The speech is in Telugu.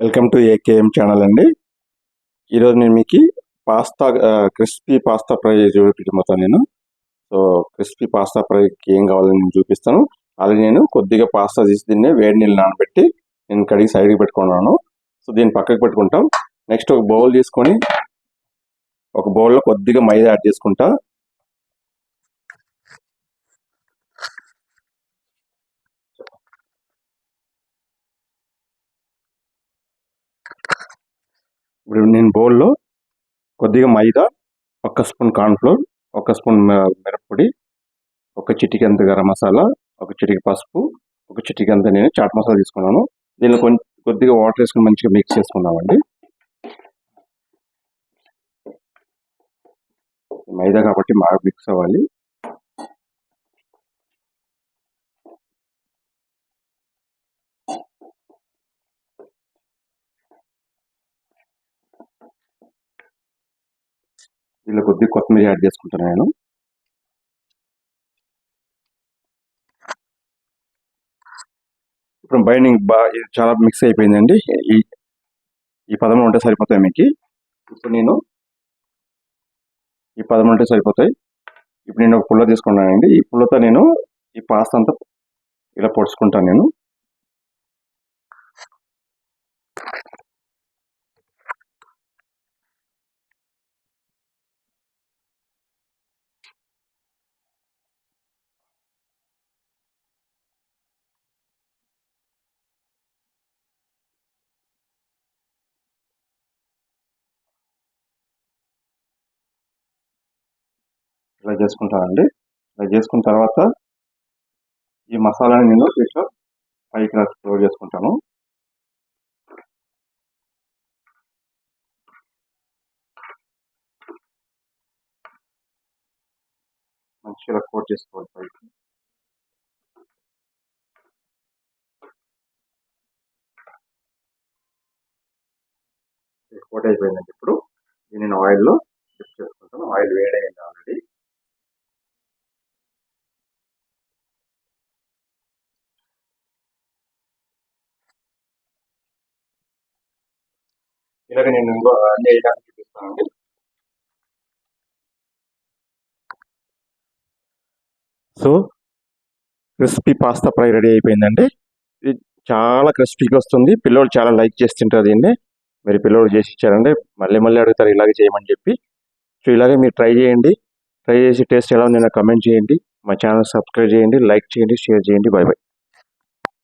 వెల్కమ్ టు ఏకేఎం ఛానల్ అండి. ఈరోజు నేను మీకు పాస్తా క్రిస్పీ పాస్తా ఫ్రై చూపించబోతాను నేను. సో క్రిస్పీ పాస్తా ఫ్రైకి ఏం కావాలని నేను చూపిస్తాను. అలాగే నేను కొద్దిగా పాస్తా తీసి దీన్ని వేడి నీళ్ళు నానబెట్టి నేను కడిగి సైడ్కి పెట్టుకున్నాను. సో దీన్ని పక్కకు పెట్టుకుంటాం. నెక్స్ట్ ఒక బౌల్ తీసుకొని ఒక బౌల్లో కొద్దిగా మైదా యాడ్ చేసుకుంటా. ఇప్పుడు నేను బౌల్లో కొద్దిగా మైదా, ఒక స్పూన్ కార్న్ఫ్లోర్, ఒక స్పూన్ మిరప్పొడి, ఒక చిటికెంత గరం మసాలా, ఒక చిటికి పసుపు, ఒక చిటికెంత నేను చాట్ మసాలా తీసుకున్నాను. దీనిలో కొద్దిగా వాటర్ వేసుకుని మంచిగా మిక్స్ చేసుకున్నామండి. మైదా కాబట్టి బాగా మిక్స్ అవ్వాలి. దీనిలో కొద్దిగా కొత్తిమీర యాడ్ చేసుకుంటాను నేను. ఇప్పుడు బైండింగ్ ఇది చాలా మిక్స్ అయిపోయిందండి. ఈ పదం ఉంటే సరిపోతాయి మీకు. ఇప్పుడు నేను ఈ పదం ఉంటే సరిపోతాయి. ఇప్పుడు నేను ఒక పుల్ల తీసుకున్నానండి. ఈ పుల్లతో నేను ఈ పాస్తా అంతా ఇలా పొడుచుకుంటాను నేను. ఇలా చేసుకుంటానండి. ఇలా చేసుకున్న తర్వాత ఈ మసాలాని నేను ఇట్లా పైకి స్టోర్ చేసుకుంటాను. మంచిగా కోట్ చేసుకోవాలి పైకి. కోట్ అయిపోయిందండి. ఇప్పుడు నేను ఆయిల్లో డిప్ చేసుకుంటాను. ఆయిల్ వేడైంది ఆల్రెడీ. ఇలాగ నేను అన్ని ఐటమ్స్ చూపిస్తానండి. So crispy pasta fry ready అయిపోయిందండి. ఇది చాలా క్రిస్పీగా వస్తుంది. పిల్లోడు చాలా లైక్ చేస్తుంటారు దీన్ని. మీరు పిల్లోడు చేసి ఇచ్చారండి. మళ్ళీ మళ్ళీ అడుగుతారు ఇలాగే చేయమని చెప్పి. సో ఇలాగే మీరు ట్రై చేయండి. ట్రై చేసి టేస్ట్ ఎలా ఉందో కమెంట్ చేయండి. మా ఛానల్ సబ్స్క్రైబ్ చేయండి, లైక్ చేయండి, షేర్ చేయండి. Bye bye.